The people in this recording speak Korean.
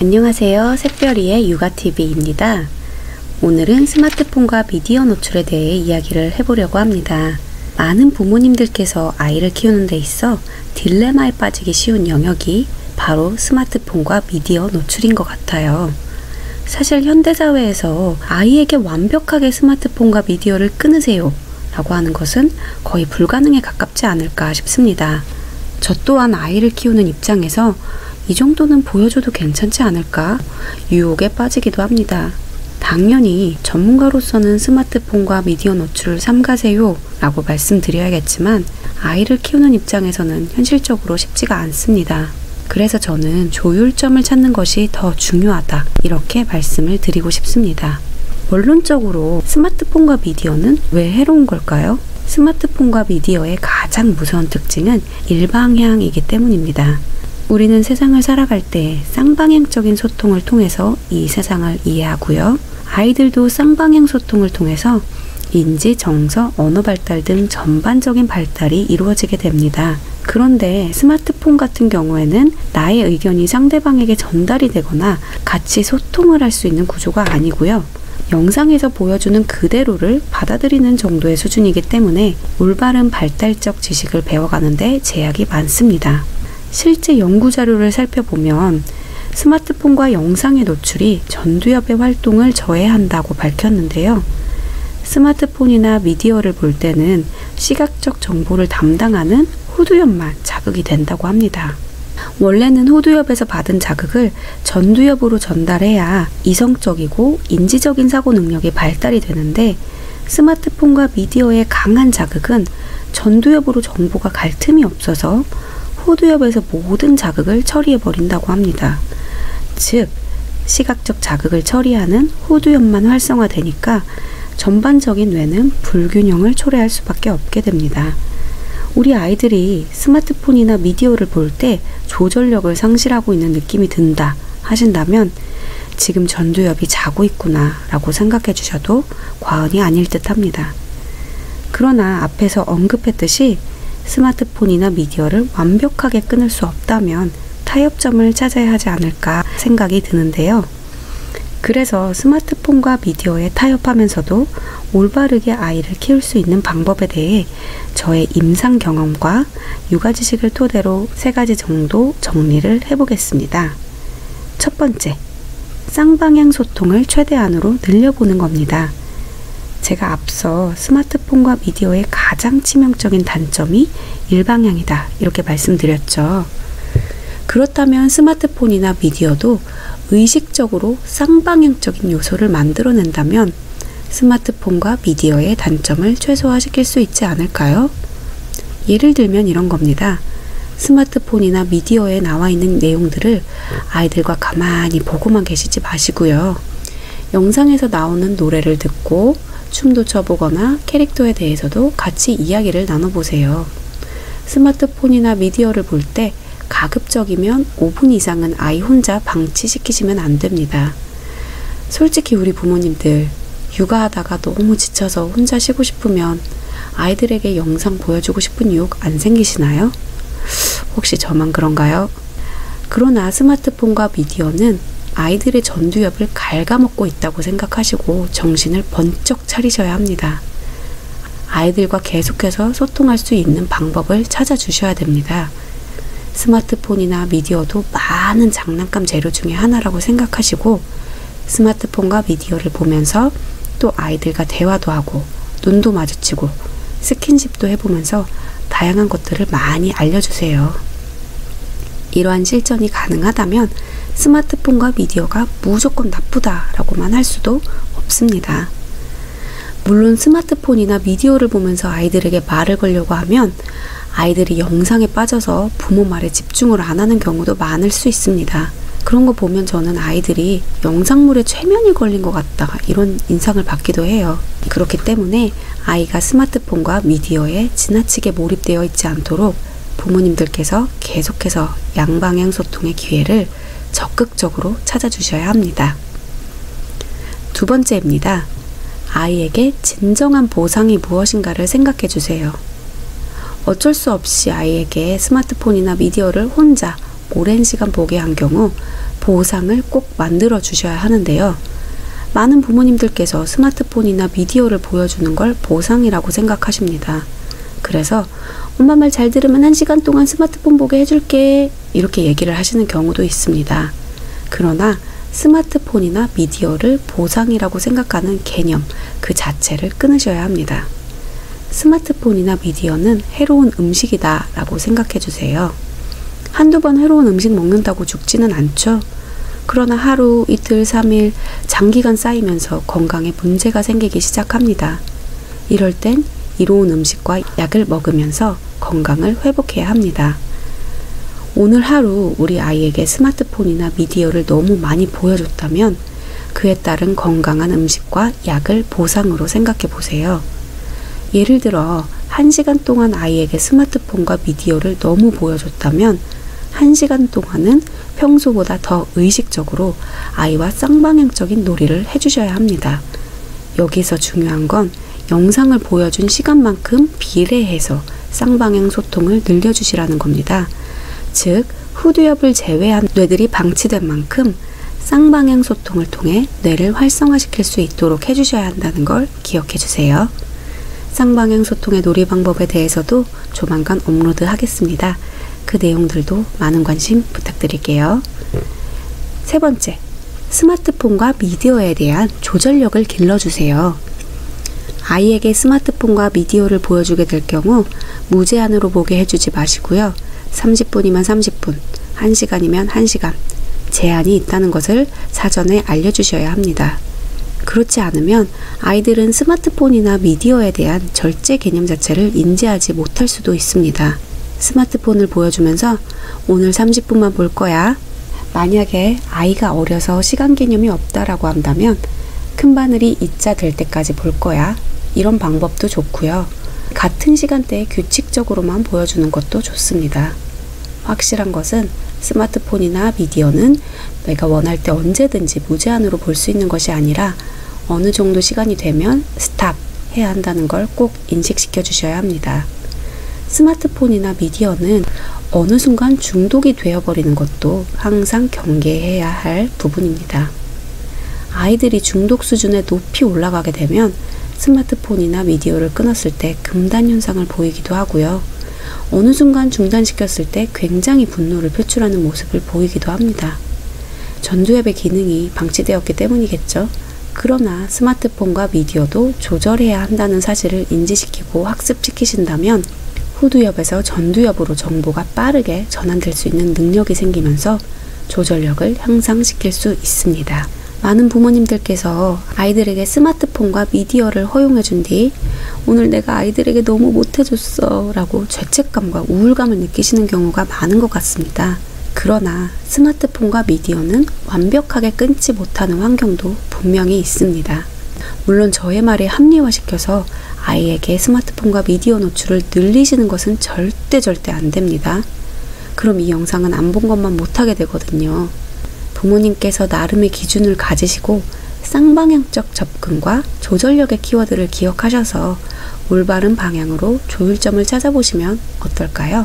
안녕하세요. 샛별이의 육아TV입니다. 오늘은 스마트폰과 미디어 노출에 대해 이야기를 해보려고 합니다. 많은 부모님들께서 아이를 키우는 데 있어 딜레마에 빠지기 쉬운 영역이 바로 스마트폰과 미디어 노출인 것 같아요. 사실 현대사회에서 아이에게 완벽하게 스마트폰과 미디어를 끊으세요 라고 하는 것은 거의 불가능에 가깝지 않을까 싶습니다. 저 또한 아이를 키우는 입장에서 이 정도는 보여줘도 괜찮지 않을까 유혹에 빠지기도 합니다. 당연히 전문가로서는 스마트폰과 미디어 노출을 삼가세요 라고 말씀드려야겠지만 아이를 키우는 입장에서는 현실적으로 쉽지가 않습니다. 그래서 저는 조율점을 찾는 것이 더 중요하다 이렇게 말씀을 드리고 싶습니다. 원론적으로 스마트폰과 미디어는 왜 해로운 걸까요? 스마트폰과 미디어의 가장 무서운 특징은 일방향이기 때문입니다. 우리는 세상을 살아갈 때 쌍방향적인 소통을 통해서 이 세상을 이해하고요. 아이들도 쌍방향 소통을 통해서 인지, 정서, 언어 발달 등 전반적인 발달이 이루어지게 됩니다. 그런데 스마트폰 같은 경우에는 나의 의견이 상대방에게 전달이 되거나 같이 소통을 할 수 있는 구조가 아니고요. 영상에서 보여주는 그대로를 받아들이는 정도의 수준이기 때문에 올바른 발달적 지식을 배워가는데 제약이 많습니다. 실제 연구 자료를 살펴보면 스마트폰과 영상의 노출이 전두엽의 활동을 저해한다고 밝혔는데요. 스마트폰이나 미디어를 볼 때는 시각적 정보를 담당하는 후두엽만 자극이 된다고 합니다. 원래는 후두엽에서 받은 자극을 전두엽으로 전달해야 이성적이고 인지적인 사고 능력이 발달이 되는데 스마트폰과 미디어의 강한 자극은 전두엽으로 정보가 갈 틈이 없어서 후두엽에서 모든 자극을 처리해버린다고 합니다. 즉, 시각적 자극을 처리하는 후두엽만 활성화되니까 전반적인 뇌는 불균형을 초래할 수밖에 없게 됩니다. 우리 아이들이 스마트폰이나 미디어를 볼 때 조절력을 상실하고 있는 느낌이 든다 하신다면 지금 전두엽이 자고 있구나 라고 생각해 주셔도 과언이 아닐 듯 합니다. 그러나 앞에서 언급했듯이 스마트폰이나 미디어를 완벽하게 끊을 수 없다면 타협점을 찾아야 하지 않을까 생각이 드는데요. 그래서 스마트폰과 미디어에 타협하면서도 올바르게 아이를 키울 수 있는 방법에 대해 저의 임상 경험과 육아 지식을 토대로 3가지 정도 정리를 해보겠습니다. 첫 번째, 쌍방향 소통을 최대한으로 늘려보는 겁니다. 제가 앞서 스마트폰과 미디어의 가장 치명적인 단점이 일방향이다 이렇게 말씀드렸죠. 그렇다면 스마트폰이나 미디어도 의식적으로 쌍방향적인 요소를 만들어낸다면 스마트폰과 미디어의 단점을 최소화시킬 수 있지 않을까요? 예를 들면 이런 겁니다. 스마트폰이나 미디어에 나와 있는 내용들을 아이들과 가만히 보고만 계시지 마시고요. 영상에서 나오는 노래를 듣고 춤도 춰보거나 캐릭터에 대해서도 같이 이야기를 나눠보세요. 스마트폰이나 미디어를 볼 때 가급적이면 5분 이상은 아이 혼자 방치시키시면 안 됩니다. 솔직히 우리 부모님들 육아하다가 너무 지쳐서 혼자 쉬고 싶으면 아이들에게 영상 보여주고 싶은 유혹 안 생기시나요? 혹시 저만 그런가요? 그러나 스마트폰과 미디어는 아이들의 전두엽을 갉아먹고 있다고 생각하시고 정신을 번쩍 차리셔야 합니다. 아이들과 계속해서 소통할 수 있는 방법을 찾아주셔야 됩니다. 스마트폰이나 미디어도 많은 장난감 재료 중에 하나라고 생각하시고 스마트폰과 미디어를 보면서 또 아이들과 대화도 하고 눈도 마주치고 스킨십도 해보면서 다양한 것들을 많이 알려주세요. 이러한 실천이 가능하다면 스마트폰과 미디어가 무조건 나쁘다라고만 할 수도 없습니다. 물론 스마트폰이나 미디어를 보면서 아이들에게 말을 걸려고 하면 아이들이 영상에 빠져서 부모 말에 집중을 안 하는 경우도 많을 수 있습니다. 그런 거 보면 저는 아이들이 영상물에 최면이 걸린 것 같다 이런 인상을 받기도 해요. 그렇기 때문에 아이가 스마트폰과 미디어에 지나치게 몰입되어 있지 않도록 부모님들께서 계속해서 양방향 소통의 기회를 적극적으로 찾아주셔야 합니다. 두 번째입니다. 아이에게 진정한 보상이 무엇인가를 생각해 주세요. 어쩔 수 없이 아이에게 스마트폰이나 미디어를 혼자 오랜 시간 보게 한 경우 보상을 꼭 만들어 주셔야 하는데요. 많은 부모님들께서 스마트폰이나 미디어를 보여주는 걸 보상이라고 생각하십니다. 그래서 엄마 말 잘 들으면 1시간 동안 스마트폰 보게 해줄게 이렇게 얘기를 하시는 경우도 있습니다. 그러나 스마트폰이나 미디어를 보상이라고 생각하는 개념 그 자체를 끊으셔야 합니다. 스마트폰이나 미디어는 해로운 음식이다 라고 생각해 주세요. 한두 번 해로운 음식 먹는다고 죽지는 않죠. 그러나 하루, 이틀, 3일, 장기간 쌓이면서 건강에 문제가 생기기 시작합니다. 이럴 땐 이로운 음식과 약을 먹으면서 건강을 회복해야 합니다. 오늘 하루 우리 아이에게 스마트폰이나 미디어를 너무 많이 보여줬다면 그에 따른 건강한 음식과 약을 보상으로 생각해 보세요. 예를 들어 1시간 동안 아이에게 스마트폰과 미디어를 너무 보여줬다면 1시간 동안은 평소보다 더 의식적으로 아이와 쌍방향적인 놀이를 해주셔야 합니다. 여기서 중요한 건 영상을 보여준 시간만큼 비례해서 쌍방향 소통을 늘려주시라는 겁니다. 즉, 후두엽을 제외한 뇌들이 방치된 만큼 쌍방향 소통을 통해 뇌를 활성화시킬 수 있도록 해주셔야 한다는 걸 기억해 주세요. 쌍방향 소통의 놀이 방법에 대해서도 조만간 업로드 하겠습니다. 그 내용들도 많은 관심 부탁드릴게요. 세 번째, 스마트폰과 미디어에 대한 조절력을 길러주세요. 아이에게 스마트폰과 미디어를 보여주게 될 경우 무제한으로 보게 해주지 마시고요. 30분이면 30분, 1시간이면 1시간, 제한이 있다는 것을 사전에 알려주셔야 합니다. 그렇지 않으면 아이들은 스마트폰이나 미디어에 대한 절제 개념 자체를 인지하지 못할 수도 있습니다. 스마트폰을 보여주면서 오늘 30분만 볼 거야. 만약에 아이가 어려서 시간 개념이 없다라고 한다면 큰 바늘이 이자 될 때까지 볼 거야. 이런 방법도 좋고요. 같은 시간대에 규칙적으로만 보여주는 것도 좋습니다. 확실한 것은 스마트폰이나 미디어는 내가 원할 때 언제든지 무제한으로 볼 수 있는 것이 아니라 어느 정도 시간이 되면 스탑 해야 한다는 걸 꼭 인식시켜 주셔야 합니다. 스마트폰이나 미디어는 어느 순간 중독이 되어버리는 것도 항상 경계해야 할 부분입니다. 아이들이 중독 수준에 높이 올라가게 되면 스마트폰이나 미디어를 끊었을 때 금단 현상을 보이기도 하고요. 어느 순간 중단시켰을 때 굉장히 분노를 표출하는 모습을 보이기도 합니다. 전두엽의 기능이 방치되었기 때문이겠죠. 그러나 스마트폰과 미디어도 조절해야 한다는 사실을 인지시키고 학습시키신다면 후두엽에서 전두엽으로 정보가 빠르게 전환될 수 있는 능력이 생기면서 조절력을 향상시킬 수 있습니다. 많은 부모님들께서 아이들에게 스마트폰과 미디어를 허용해 준 뒤 오늘 내가 아이들에게 너무 못해줬어 라고 죄책감과 우울감을 느끼시는 경우가 많은 것 같습니다. 그러나 스마트폰과 미디어는 완벽하게 끊지 못하는 환경도 분명히 있습니다. 물론 저의 말에 합리화시켜서 아이에게 스마트폰과 미디어 노출을 늘리시는 것은 절대 안 됩니다. 그럼 이 영상은 안 본 것만 못하게 되거든요. 부모님께서 나름의 기준을 가지시고 쌍방향적 접근과 조절력의 키워드를 기억하셔서 올바른 방향으로 조율점을 찾아보시면 어떨까요?